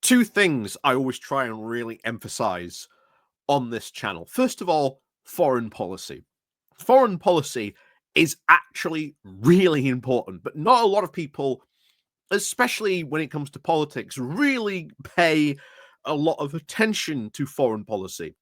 Two things I always try and really emphasize on this channel. First of all, foreign policy. Foreign policy is actually really important, but not a lot of people, especially when it comes to politics, really pay a lot of attention to foreign policy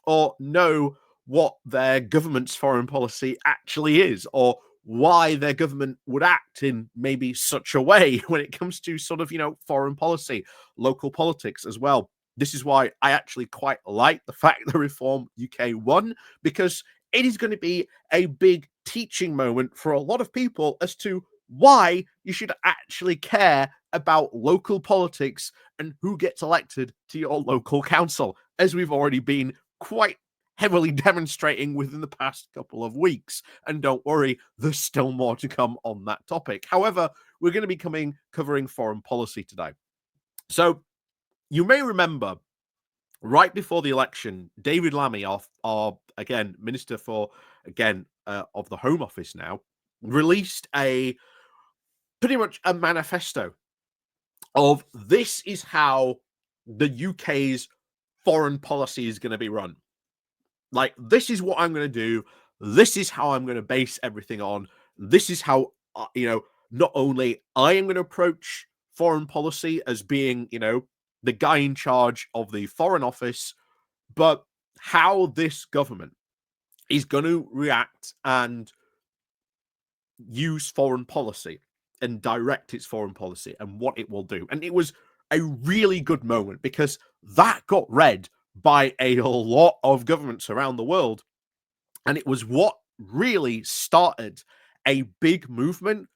or know what their government's foreign policy actually is, or why their government would act in maybe such a way when it comes to sort of, foreign policy, local politics as well. This is why I actually quite like the fact that Reform UK won, because it is going to be a big teaching moment for a lot of people as to why you should actually care about local politics and who gets elected to your local council, as we've already been quite heavily demonstrating within the past couple of weeks. And don't worry, there's still more to come on that topic. However, we're going to be covering foreign policy today. So you may remember right before the election, David Lammy, our again, Minister for, of the Home Office now, released pretty much a manifesto of this is how the UK's foreign policy is going to be run. Like, this is what I'm going to do. This is how I'm going to base everything on. This is how, not only I am going to approach foreign policy as being, the guy in charge of the Foreign Office, but how this government is going to react and use foreign policy and direct its foreign policy and what it will do. And it was a really good moment because that got read by a lot of governments around the world. And it was what really started a big movement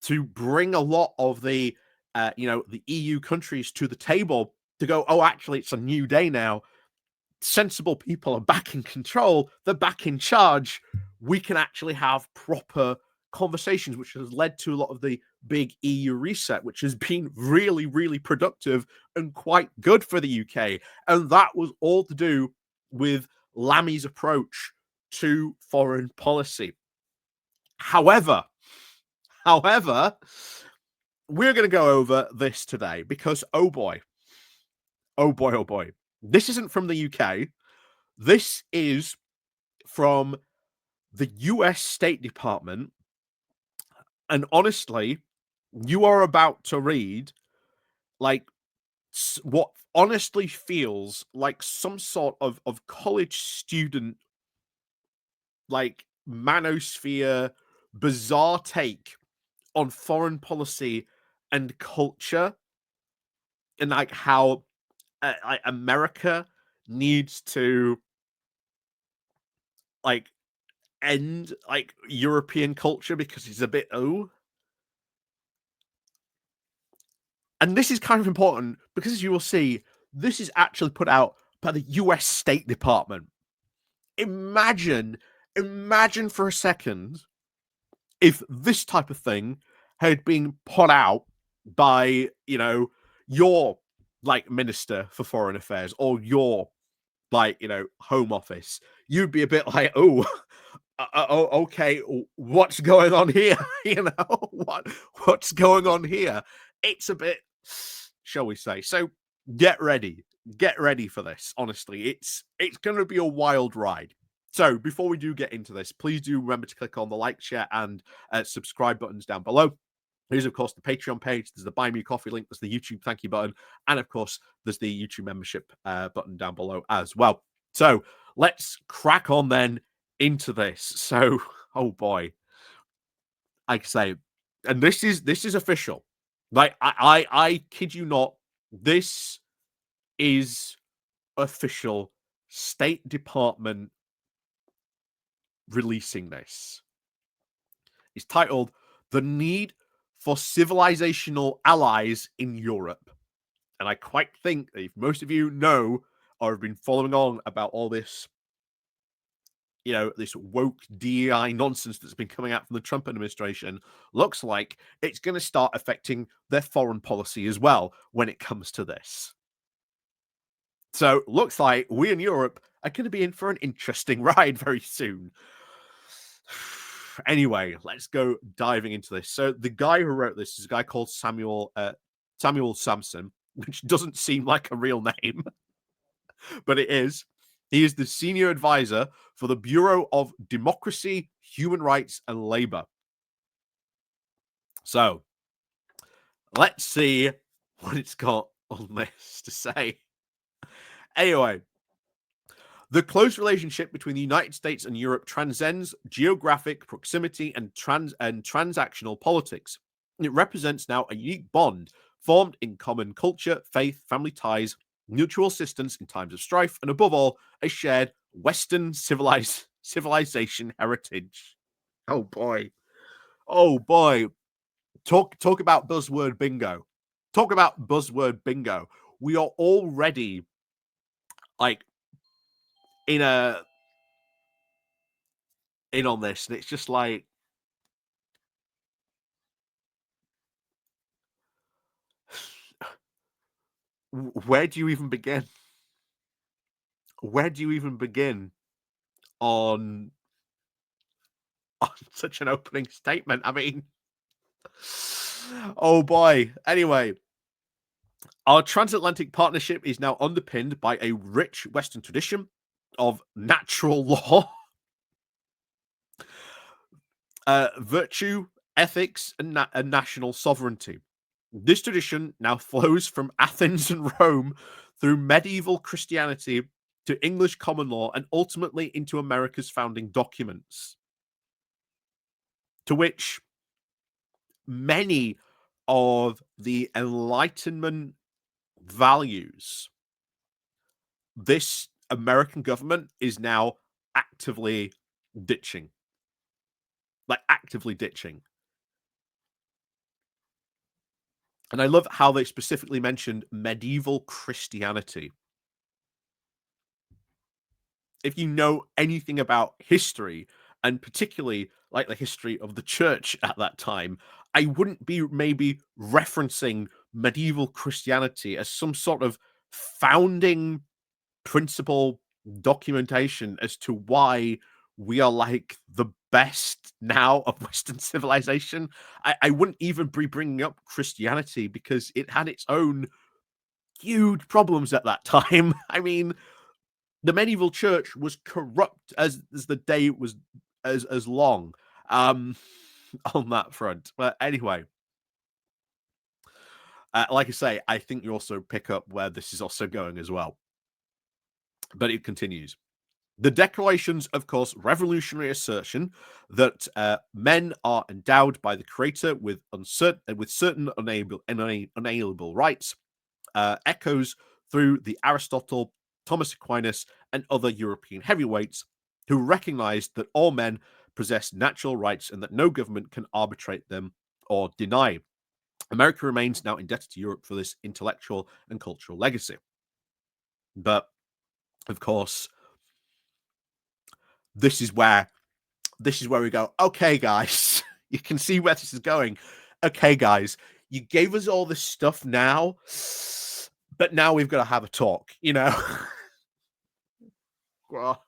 to bring a lot of the EU countries to the table to go, oh, actually, it's a new day now. Sensible people are back in control. They're back in charge. We can actually have proper conversations, which has led to a lot of the big EU reset, which has been really, really productive and quite good for the UK. And that was all to do with Lammy's approach to foreign policy. However, we're going to go over this today because, oh boy, this isn't from the UK. This is from the US State Department. And honestly, you are about to read like what honestly feels like some sort of college student, like manosphere, bizarre take on foreign policy and culture, and like how America needs to like end like European culture because it's a bit And this is kind of important because, as you will see, this is actually put out by the US State Department. Imagine for a second if this type of thing had been put out by, your like Minister for Foreign Affairs or your Home Office. You'd be a bit like, okay, what's going on here? What's going on here? It's a bit, shall we say? So get ready for this. Honestly, it's going to be a wild ride. So before we do get into this, please do remember to click on the like, share, and subscribe buttons down below. There's, of course, the Patreon page. There's the Buy Me Coffee link. There's the YouTube thank you button. And, of course, there's the YouTube membership button down below as well. So let's crack on then into this. So, oh boy, like I say, and this is official. Like I kid you not, this is official. State Department releasing this. It's titled "The Need for Civilizational Allies in Europe," and I quite think that if most of you know or have been following on about all this, this woke DEI nonsense that's been coming out from the Trump administration, looks like it's going to start affecting their foreign policy as well when it comes to this. So looks like we in Europe are going to be in for an interesting ride very soon. Anyway, let's go diving into this. So the guy who wrote this is a guy called Samuel Sampson. which doesn't seem like a real name, but it is. He is the senior advisor for the Bureau of Democracy, Human Rights, and Labor. So let's see what it's got on this to say. Anyway, the close relationship between the United States and Europe transcends geographic proximity and transactional politics. It represents now a unique bond formed in common culture, faith, family ties, mutual assistance in times of strife, and above all, a shared Western civilization heritage. Oh boy. Oh boy. Talk about buzzword bingo. Talk about buzzword bingo. We are already like in a in on this, and it's just like where do you even begin? Where do you even begin on on such an opening statement? I mean, oh boy. Anyway, our transatlantic partnership is now underpinned by a rich Western tradition of natural law, virtue, ethics, and national sovereignty. This tradition now flows from Athens and Rome through medieval Christianity to English common law and ultimately into America's founding documents, to which many of the Enlightenment values this American government is now actively ditching. Like, actively ditching. And I love how they specifically mentioned medieval Christianity. If you know anything about history, and particularly like the history of the church at that time, I wouldn't be maybe referencing medieval Christianity as some sort of founding principle documentation as to why we are like the best now of Western civilization. I wouldn't even be bringing up Christianity because it had its own huge problems at that time. I mean, the medieval church was corrupt as the day was as long on that front. But anyway, like I say, I think you also pick up where this is also going as well. But it continues. The Declaration's, of course, revolutionary assertion that men are endowed by the Creator with certain unalienable rights echoes through the Aristotle, Thomas Aquinas, and other European heavyweights who recognized that all men possess natural rights and that no government can arbitrate them or deny. America remains now indebted to Europe for this intellectual and cultural legacy. But, of course, this is where we go, okay, guys, you can see where this is going. Okay, guys, you gave us all this stuff now, but now we've got to have a talk, you know? Well,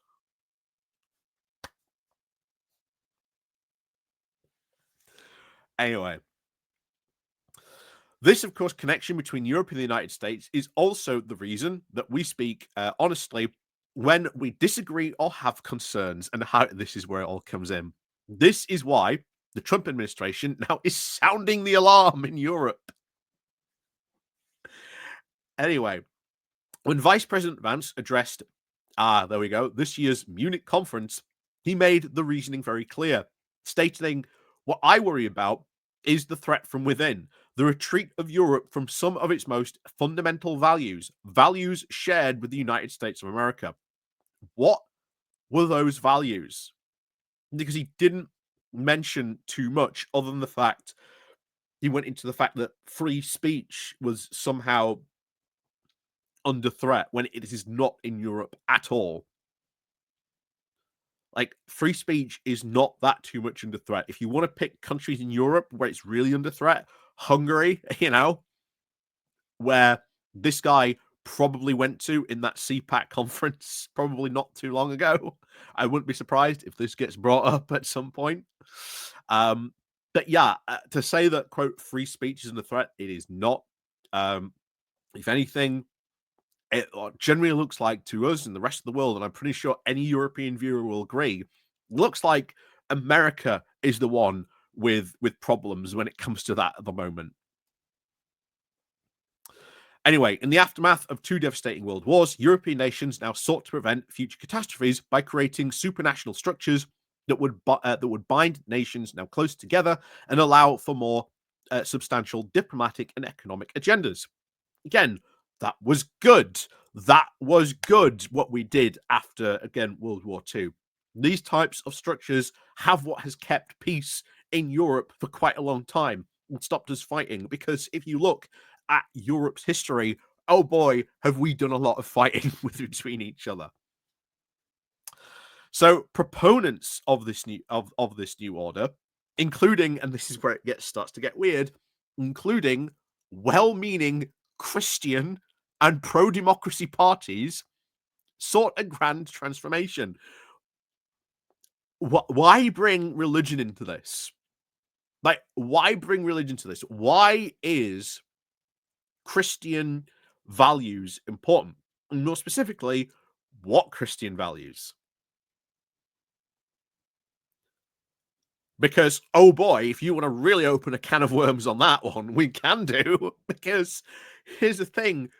anyway, this, of course, connection between Europe and the United States is also the reason that we speak honestly when we disagree or have concerns, and how this is where it all comes in. This is why the Trump administration now is sounding the alarm in Europe. Anyway, when Vice President Vance addressed, there we go, this year's Munich conference, he made the reasoning very clear, stating, "What I worry about is the threat from within, the retreat of Europe from some of its most fundamental values, values shared with the United States of America." What were those values? Because he didn't mention too much other than the fact he went into the fact that free speech was somehow under threat when it is not in Europe at all. Like, free speech is not that too much under threat. If you want to pick countries in Europe where it's really under threat, Hungary, you know, where this guy probably went to in that CPAC conference probably not too long ago. I wouldn't be surprised if this gets brought up at some point. But yeah, to say that, quote, free speech is under threat, it is not. If anything, it generally looks like to us and the rest of the world, and I'm pretty sure any European viewer will agree, looks like America is the one with problems when it comes to that at the moment. Anyway, in the aftermath of two devastating world wars, European nations now sought to prevent future catastrophes by creating supranational structures that would bind nations now close together and allow for more substantial diplomatic and economic agendas. Again, that was good. That was good what we did after, again, World War II. These types of structures have what has kept peace in Europe for quite a long time and stopped us fighting. Because if you look at Europe's history, oh boy, have we done a lot of fighting between each other. So proponents of this new order, including, and this is where it starts to get weird, including well-meaning Christian and pro-democracy parties, sought a grand transformation. Why bring religion into this? Like, why bring religion to this? Why is Christian values important? And more specifically, what Christian values? Because, oh boy, if you want to really open a can of worms on that one, we can do. Because here's the thing,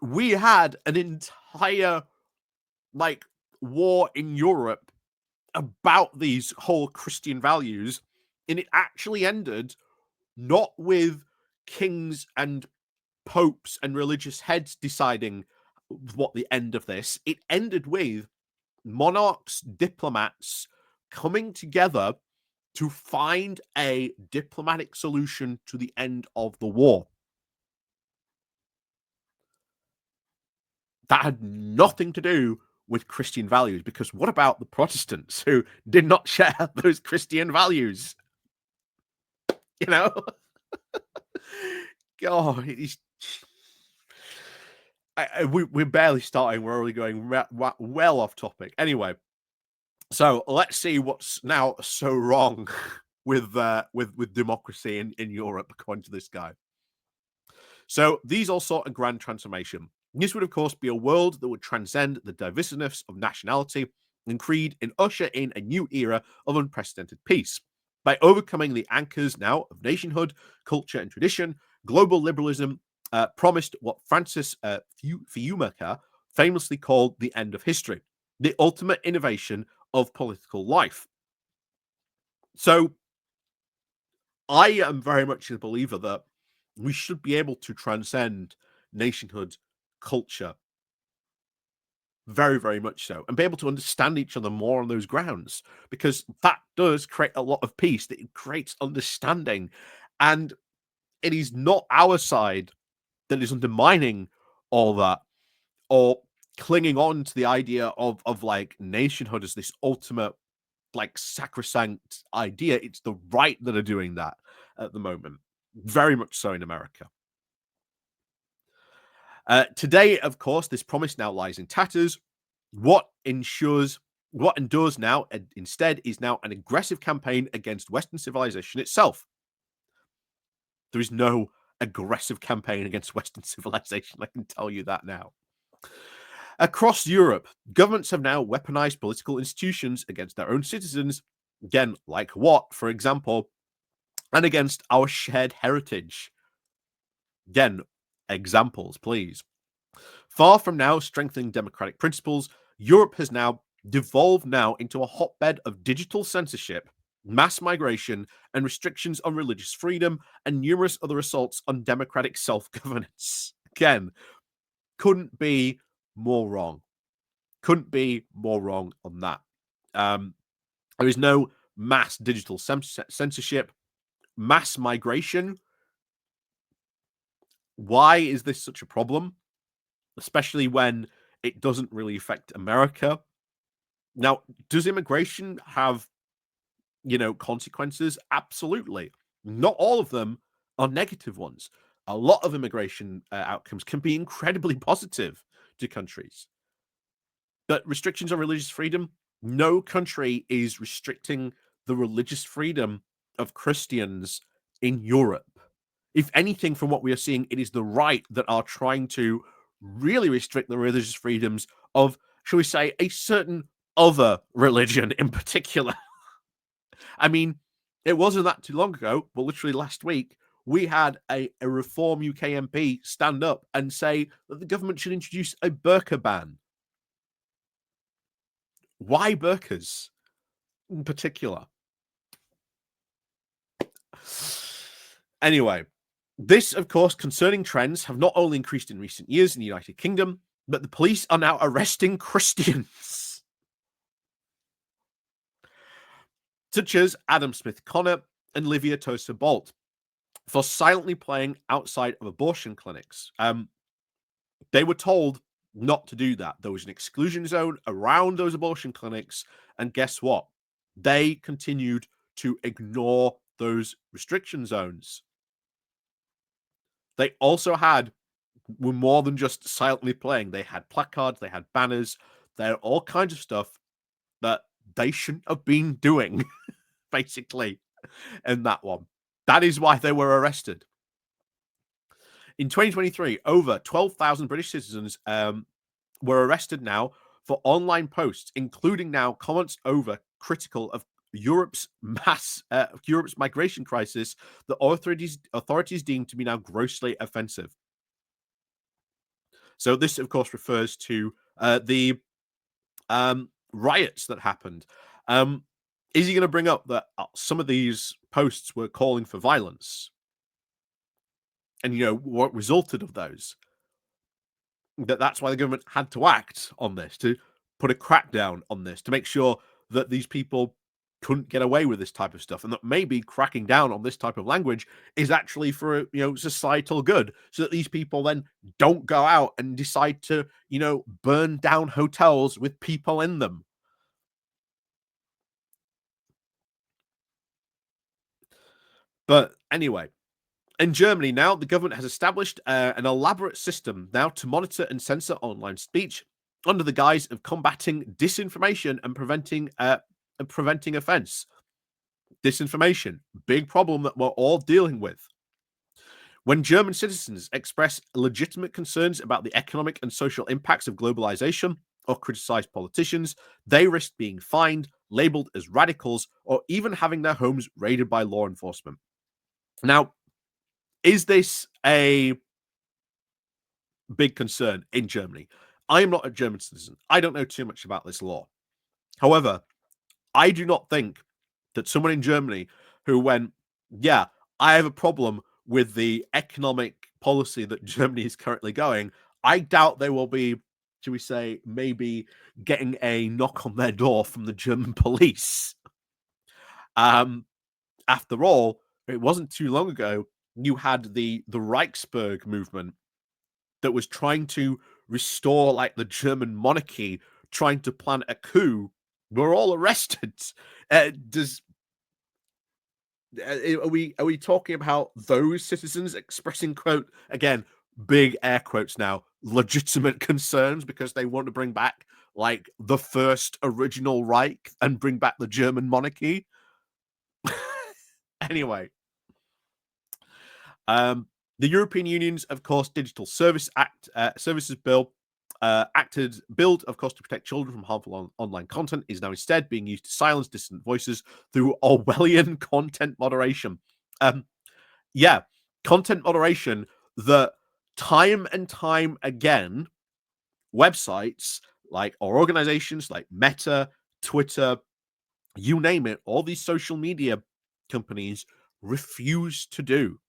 we had an entire like war in Europe about these whole Christian values, and it actually ended not with kings and popes and religious heads deciding what the end of this. It ended with monarchs, diplomats coming together to find a diplomatic solution to the end of the war. That had nothing to do with Christian values, because what about the Protestants who did not share those Christian values? You know? God, we're barely starting. We're already going well off topic. Anyway, so let's see what's now so wrong with democracy in Europe, according to this guy. So these all sought a grand transformation. This would, of course, be a world that would transcend the divisiveness of nationality and creed and usher in a new era of unprecedented peace. By overcoming the anchors now of nationhood, culture, and tradition, global liberalism promised what Francis Fukuyama famously called the end of history, the ultimate innovation of political life. So I am very much a believer that we should be able to transcend nationhood, culture, very, very much so, and be able to understand each other more on those grounds, because that does create a lot of peace. That it creates understanding, and it is not our side that is undermining all that or clinging on to the idea of like nationhood as this ultimate like sacrosanct idea. It's the right that are doing that at the moment, very much so in America. Today, of course, this promise now lies in tatters. What endures now instead is now an aggressive campaign against Western civilization itself. There is no aggressive campaign against Western civilization, I can tell you that now. Across Europe, governments have now weaponized political institutions against their own citizens. Again, like what, for example, and against our shared heritage. Again, examples, please. Far from now strengthening democratic principles, Europe has now devolved now into a hotbed of digital censorship, mass migration, and restrictions on religious freedom, and numerous other assaults on democratic self-governance. Again, couldn't be more wrong. Couldn't be more wrong on that. There is no mass digital censorship, mass migration. Why is this such a problem? Especially when it doesn't really affect America. Now, does immigration have, consequences? Absolutely. Not all of them are negative ones. A lot of immigration outcomes can be incredibly positive to countries. But restrictions on religious freedom, no country is restricting the religious freedom of Christians in Europe. If anything, from what we are seeing, it is the right that are trying to really restrict the religious freedoms of, shall we say, a certain other religion in particular. I mean, it wasn't that too long ago, but literally last week, we had a Reform UK MP stand up and say that the government should introduce a burqa ban. Why burqas in particular? Anyway, this, of course, concerning trends have not only increased in recent years in the United Kingdom, but the police are now arresting Christians, such as Adam Smith Connor and Livia Tosa Bolt, for silently playing outside of abortion clinics. They were told not to do that. There was an exclusion zone around those abortion clinics, and guess what? They continued to ignore those restriction zones. They also were more than just silently playing. They had placards, they had banners, they had all kinds of stuff that they shouldn't have been doing, basically, in that one. That is why they were arrested. In 2023, over 12,000 British citizens were arrested now for online posts, including now comments over critical of Europe's migration crisis that authorities deem to be now grossly offensive. So this, of course, refers to the riots that happened. Is he going to bring up that some of these posts were calling for violence? And, what resulted of those? That's why the government had to act on this, to put a crackdown on this, to make sure that these people couldn't get away with this type of stuff, and that maybe cracking down on this type of language is actually for societal good, so that these people then don't go out and decide to burn down hotels with people in them. But anyway, in Germany now, the government has established an elaborate system now to monitor and censor online speech under the guise of combating disinformation and preventing offense. Disinformation, big problem that we're all dealing with. When German citizens express legitimate concerns about the economic and social impacts of globalization or criticize politicians, they risk being fined, labeled as radicals, or even having their homes raided by law enforcement. Now, is this a big concern in Germany? I am not a German citizen. I don't know too much about this law. However, I do not think that someone in Germany who went, yeah, I have a problem with the economic policy that Germany is currently going, I doubt they will be, should we say, maybe getting a knock on their door from the German police. After all, it wasn't too long ago you had the Reichsburg movement that was trying to restore like the German monarchy, trying to plan a coup. Were all arrested. Are we talking about those citizens expressing, quote, again, big air quotes now, legitimate concerns because they want to bring back like the first original Reich and bring back the German monarchy? Anyway, the European Union's, of course, Digital Services Bill, billed, of course, to protect children from harmful online content, is now instead being used to silence dissident voices through Orwellian content moderation. Yeah, content moderation that time and time again, websites like or organizations like Meta, Twitter, you name it, all these social media companies refuse to do.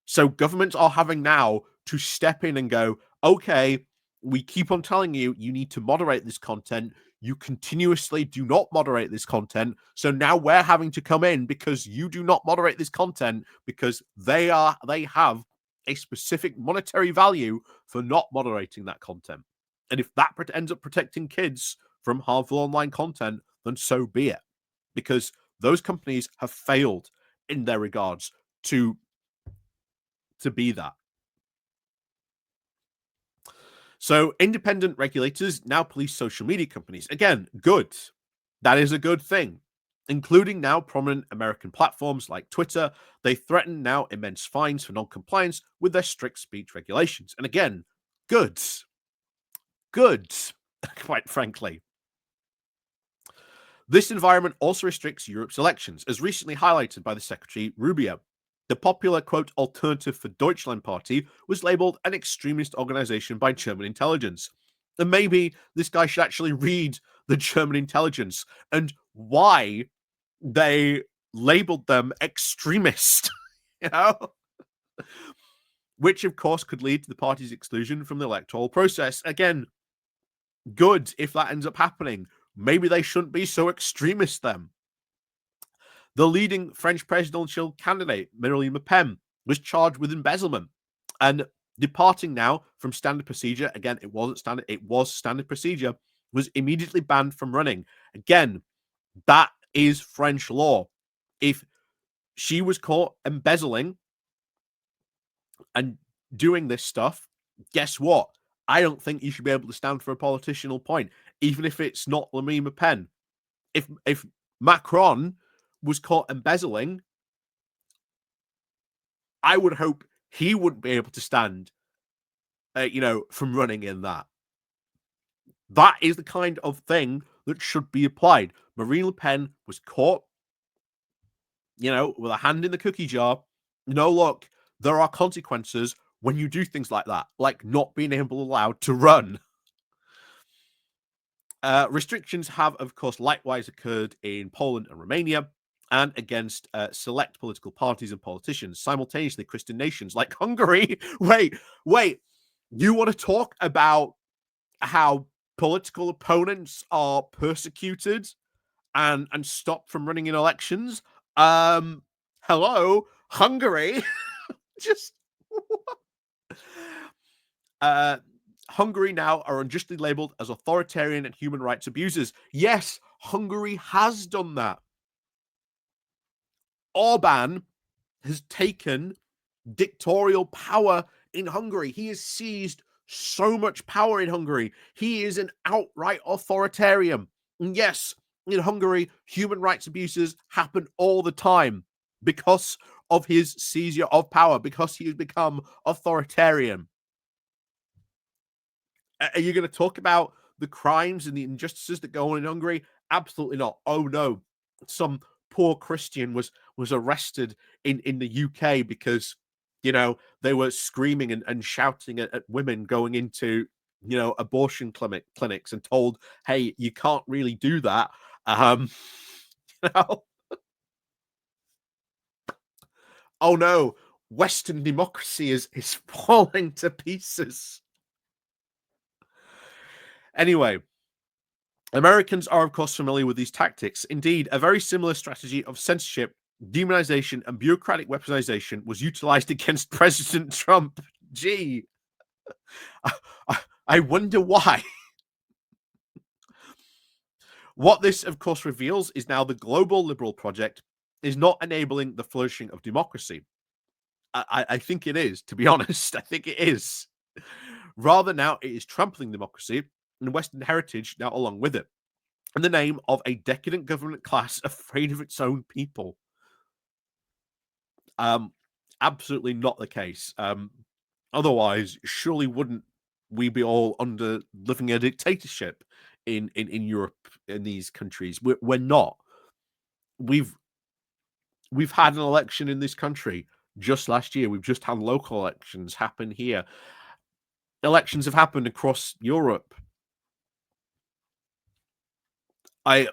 So governments are having now to step in and go, okay, we keep on telling you, you need to moderate this content. You continuously do not moderate this content. So now we're having to come in because you do not moderate this content because they have a specific monetary value for not moderating that content. And if that ends up protecting kids from harmful online content, then so be it. Because those companies have failed in their regards to be that. So independent regulators now police social media companies. Again, good. That is a good thing. including now prominent American platforms like Twitter. They threaten now immense fines for non-compliance with their strict speech regulations. And again, goods, quite frankly. This environment also restricts Europe's elections, as recently highlighted by the Secretary Rubio. The popular, quote, Alternative for Deutschland party was labeled an extremist organization by German intelligence. And maybe this guy should actually read the German intelligence and why they labeled them extremist, you know? Which, of course, could lead to the party's exclusion from the electoral process. Again, good if that ends up happening. Maybe they shouldn't be so extremist then. The leading French presidential candidate, Marine Le Pen, was charged with embezzlement and departing now from standard procedure. Again, it was standard procedure, was immediately banned from running. Again, that is French law. If she was caught embezzling and doing this stuff, guess what? I don't think you should be able to stand for a political point, even if it's not Marine Le Pen. If Macron was caught embezzling, I would hope he wouldn't be able to stand, from running in that. That is the kind of thing that should be applied. Marine Le Pen was caught, with a hand in the cookie jar. No, look, there are consequences when you do things like that, like not being allowed to run. Restrictions have, of course, likewise occurred in Poland and Romania, and against select political parties and politicians, simultaneously Christian nations like Hungary. Wait, you want to talk about how political opponents are persecuted and stopped from running in elections? Hello, Hungary. Just Hungary now are unjustly labeled as authoritarian and human rights abusers. Yes, Hungary has done that. Orban has taken dictatorial power in Hungary. He has seized so much power in Hungary. He is an outright authoritarian. And yes, in Hungary, human rights abuses happen all the time because of his seizure of power, because he has become authoritarian. Are you going to talk about the crimes and the injustices that go on in Hungary? Absolutely not. Oh no, some poor Christian was arrested in the UK because they were screaming and shouting at women going into abortion clinics and told, hey, you can't really do that. you know? Oh no, Western democracy is falling to pieces. Anyway, Americans are, of course, familiar with these tactics. Indeed, a very similar strategy of censorship, demonization, and bureaucratic weaponization was utilized against President Trump. Gee, I wonder why. What this, of course, reveals is now the global liberal project is not enabling the flourishing of democracy. I think it is, to be honest. I think it is. Rather, now it is trampling democracy and Western heritage now along with it, in the name of a decadent government class afraid of its own people. Absolutely not the case. Otherwise, surely wouldn't we be all under living a dictatorship in Europe, in these countries? We're not. We've had an election in this country just last year. We've just had local elections happen here. Elections have happened across Europe. I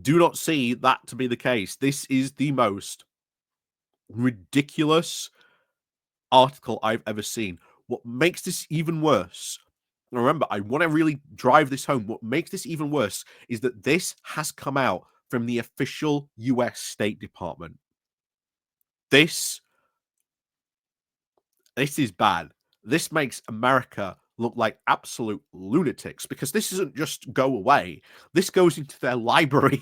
do not see that to be the case. This is the most ridiculous article I've ever seen. What makes this even worse, remember, I want to really drive this home. What makes this even worse is that this has come out from the official US State Department. This is bad. This makes America look like absolute lunatics, because this doesn't just go away. This goes into their library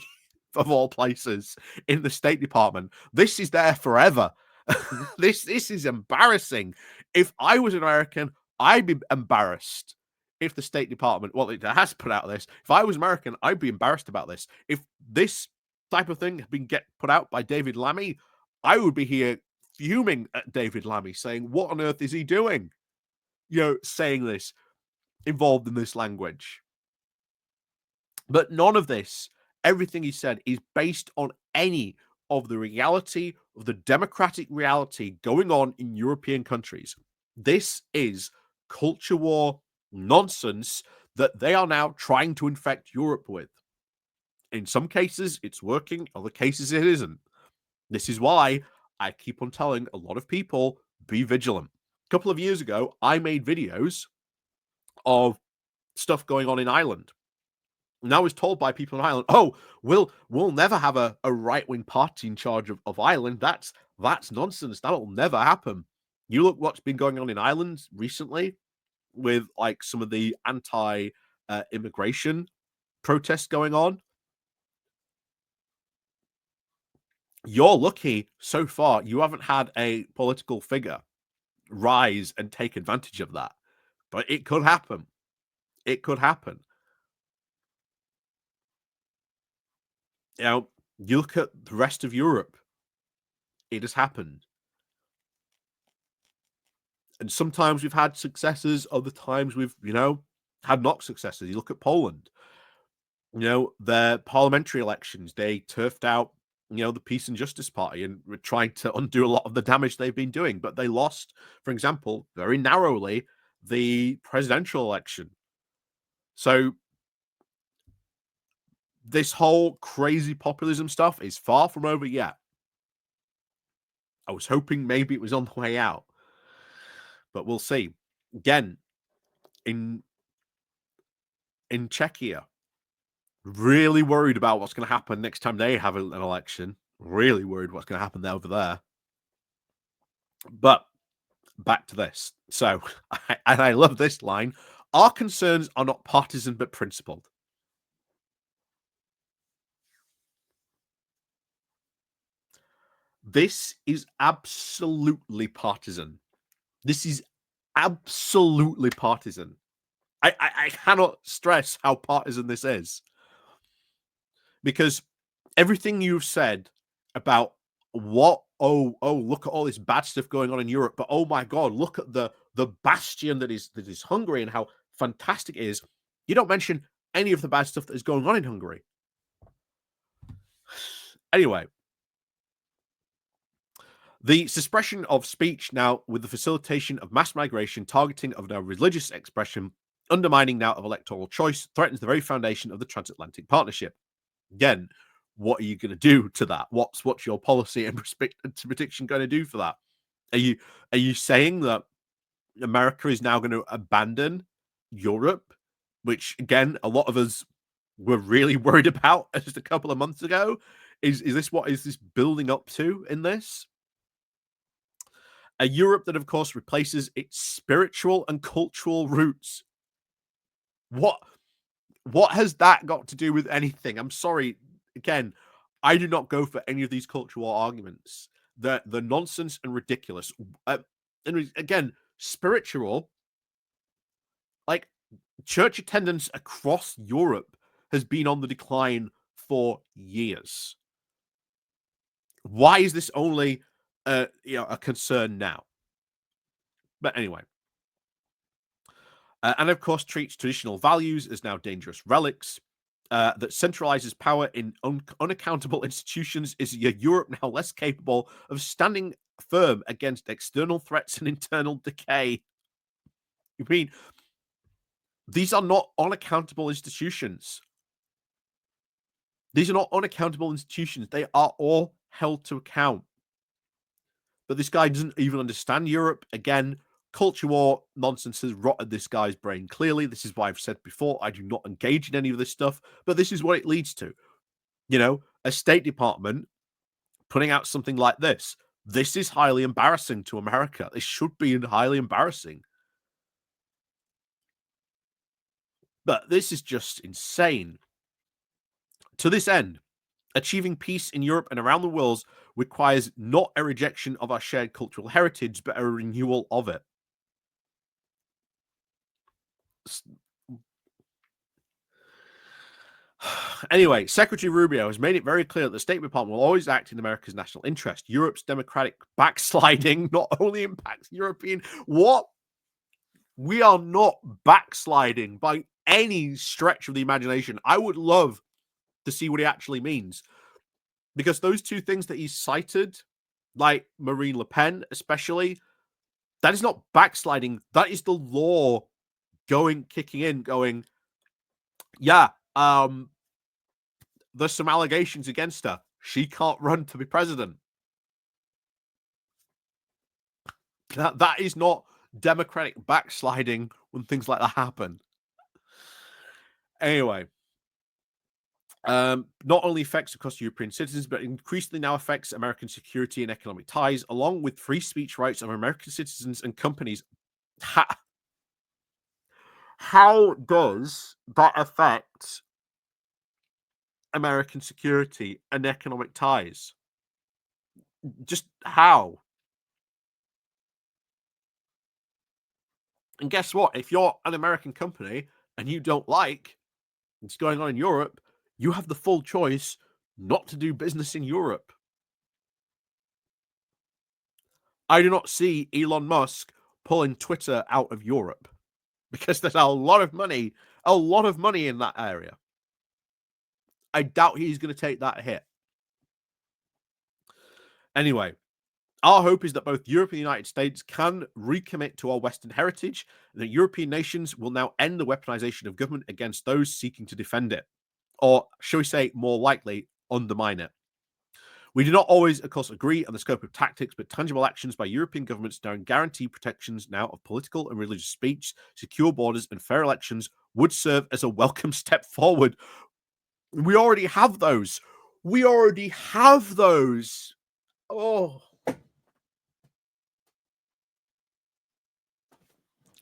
of all places in the State Department. This is there forever. This is embarrassing. If I was an American, I'd be embarrassed. If the State Department, well, it has put out this. If I was American, I'd be embarrassed about this. If this type of thing had been put out by David Lammy, I would be here fuming at David Lammy, saying, "What on earth is he doing? Saying this, involved in this language." But none of this, everything he said, is based on any of the reality of the democratic reality going on in European countries. This is culture war nonsense that they are now trying to infect Europe with. In some cases, it's working, other cases, it isn't. This is why I keep on telling a lot of people, be vigilant. A couple of years ago, I made videos of stuff going on in Ireland. And I was told by people in Ireland, "Oh, we'll never have a right-wing party in charge of Ireland. That's nonsense. That'll never happen." You look what's been going on in Ireland recently with like some of the anti immigration protests going on. You're lucky so far you haven't had a political figure rise and take advantage of that. But it could happen. It could happen. You look at the rest of Europe, it has happened. And sometimes we've had successes, other times we've, had not successes. You look at Poland, their parliamentary elections, they turfed out, the Peace and Justice Party and were trying to undo a lot of the damage they've been doing. But they lost, for example, very narrowly, the presidential election. So this whole crazy populism stuff is far from over yet. I was hoping maybe it was on the way out, but we'll see. Again, in Czechia, really worried about what's going to happen next time they have an election. Really worried what's going to happen over there. But back to this. So, and I love this line: "Our concerns are not partisan but principled." This is absolutely partisan. This is absolutely partisan. I cannot stress how partisan this is, because everything you've said about look at all this bad stuff going on in Europe, but oh my god, look at the bastion that is Hungary and how fantastic it is. You don't mention any of the bad stuff that is going on in Hungary. Anyway, the suppression of speech now with the facilitation of mass migration, targeting of now religious expression, undermining now of electoral choice, threatens the very foundation of the transatlantic partnership. Again, what are you going to do to that? What's your policy and prediction going to do for that? Are you saying that America is now going to abandon Europe, which again a lot of us were really worried about just a couple of months ago? Is this what is this building up to in this? A Europe that, of course, replaces its spiritual and cultural roots. What has that got to do with anything? I'm sorry. Again, I do not go for any of these cultural arguments. The nonsense and ridiculous. And again, spiritual, like church attendance across Europe has been on the decline for years. Why is this only a concern now? But anyway, and of course treats traditional values as now dangerous relics. That centralizes power in unaccountable institutions. Is Europe now less capable of standing firm against external threats and internal decay? You mean these are not unaccountable institutions? These are not unaccountable institutions. They are all held to account. But this guy doesn't even understand Europe. Again, culture war nonsense has rotted this guy's brain. Clearly, this is why I've said before, I do not engage in any of this stuff, but this is what it leads to. A State Department putting out something like this. This is highly embarrassing to America. This should be highly embarrassing. But this is just insane. To this end, achieving peace in Europe and around the world requires not a rejection of our shared cultural heritage, but a renewal of it. Anyway, Secretary Rubio has made it very clear that the State Department will always act in America's national interest. Europe's democratic backsliding not only impacts European. What? We are not backsliding by any stretch of the imagination. I would love to see what he actually means. Because those two things that he cited, like Marine Le Pen, especially, that is not backsliding. That is the law kicking in, going, yeah, there's some allegations against her. She can't run to be president. That is not democratic backsliding when things like that happen. Anyway, not only affects across European citizens, but increasingly now affects American security and economic ties, along with free speech rights of American citizens and companies. How does that affect American security and economic ties? Just how? And guess what? If you're an American company and you don't like what's going on in Europe, you have the full choice not to do business in Europe. I do not see Elon Musk pulling Twitter out of Europe because there's a lot of money in that area. I doubt he's going to take that hit. Anyway, our hope is that both Europe and the United States can recommit to our Western heritage, and that European nations will now end the weaponization of government against those seeking to defend it, or shall we say, more likely, undermine it. We do not always, of course, agree on the scope of tactics, but tangible actions by European governments now guarantee protections now of political and religious speech, secure borders, and fair elections would serve as a welcome step forward. We already have those. Oh.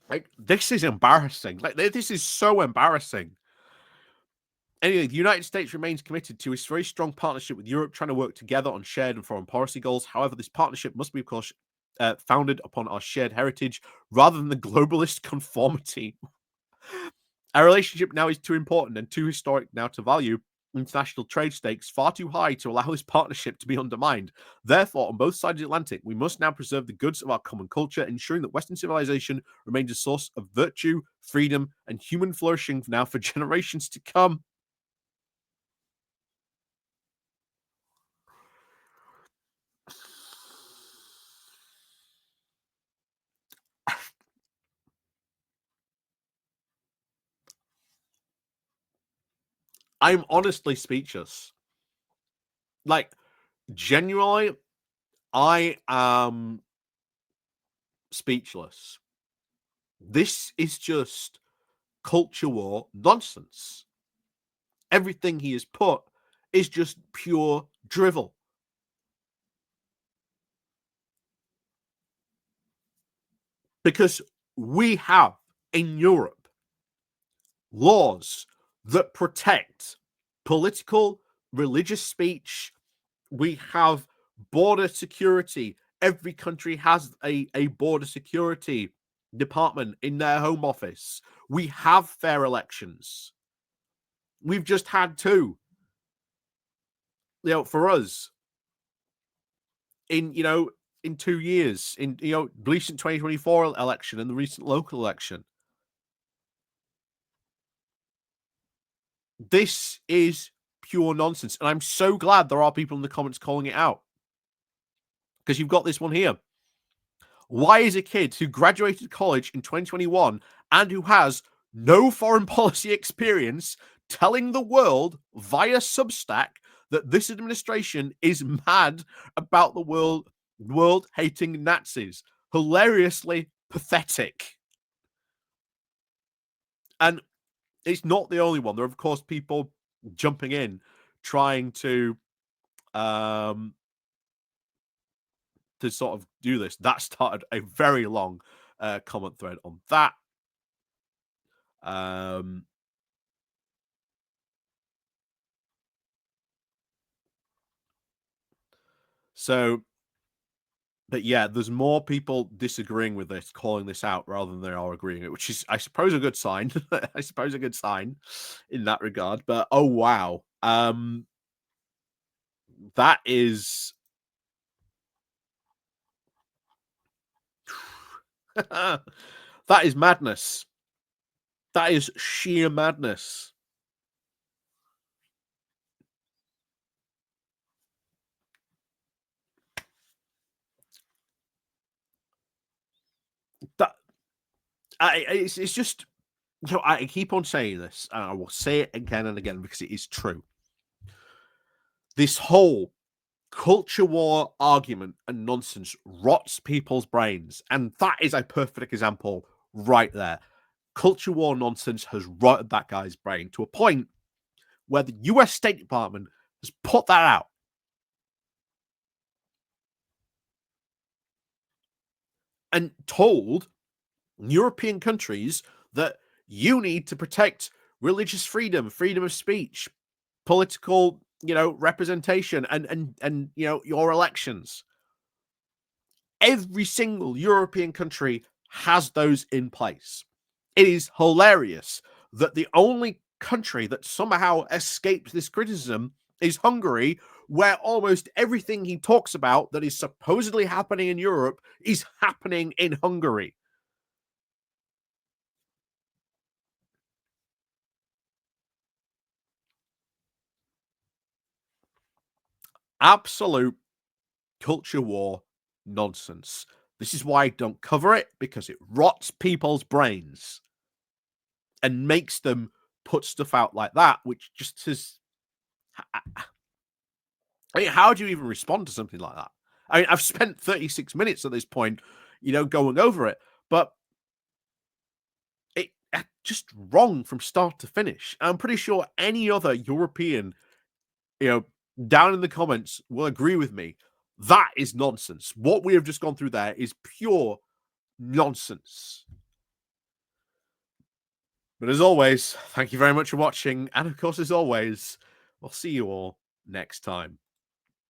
Like, this is embarrassing. Like, this is so embarrassing. Anyway, the United States remains committed to its very strong partnership with Europe, trying to work together on shared and foreign policy goals. However, this partnership must be, of course, founded upon our shared heritage rather than the globalist conformity. Our relationship now is too important and too historic now to value international trade stakes far too high to allow this partnership to be undermined. Therefore, on both sides of the Atlantic, we must now preserve the goods of our common culture, ensuring that Western civilization remains a source of virtue, freedom, and human flourishing now for generations to come. I'm honestly speechless. Like, genuinely, I am speechless. This is just culture war nonsense. Everything he has put is just pure drivel. Because we have in Europe laws that protect political, religious speech. We have border security. Every country has a border security department in their home office. We have fair elections. We've just had two. For us, in 2 years, in recent 2024 election and the recent local election. This is pure nonsense. And I'm so glad there are people in the comments calling it out. Because you've got this one here. Why is a kid who graduated college in 2021 and who has no foreign policy experience telling the world via Substack that this administration is mad about the world hating Nazis? Hilariously pathetic. And it's not the only one. There are, of course, people jumping in, trying to sort of do this. That started a very long comment thread on that. So But yeah, there's more people disagreeing with this, calling this out rather than they are agreeing it, which is, I suppose, a good sign. I suppose a good sign in that regard. But oh wow, that is that is madness. That is sheer madness. That it's just, you know, I keep on saying this, and I will say it again and again because it is true. This whole culture war argument and nonsense rots people's brains, and that is a perfect example right there. Culture war nonsense has rotted that guy's brain to a point where the US State Department has put that out and told European countries that you need to protect religious freedom, freedom of speech, political, you know, representation, and you know, your elections. Every single European country has those in place. It is hilarious that the only country that somehow escapes this criticism is Hungary, where almost everything he talks about that is supposedly happening in Europe is happening in Hungary. Absolute culture war nonsense. This is why I don't cover it, because it rots people's brains and makes them put stuff out like that, which just is. I mean, how do you even respond to something like that? I mean, I've spent 36 minutes at this point, you know, going over it, but it just wrong from start to finish. I'm pretty sure any other European, you know, down in the comments will agree with me. That is nonsense. What we have just gone through there is pure nonsense. But as always, thank you very much for watching. And of course, as always, we'll see you all next time.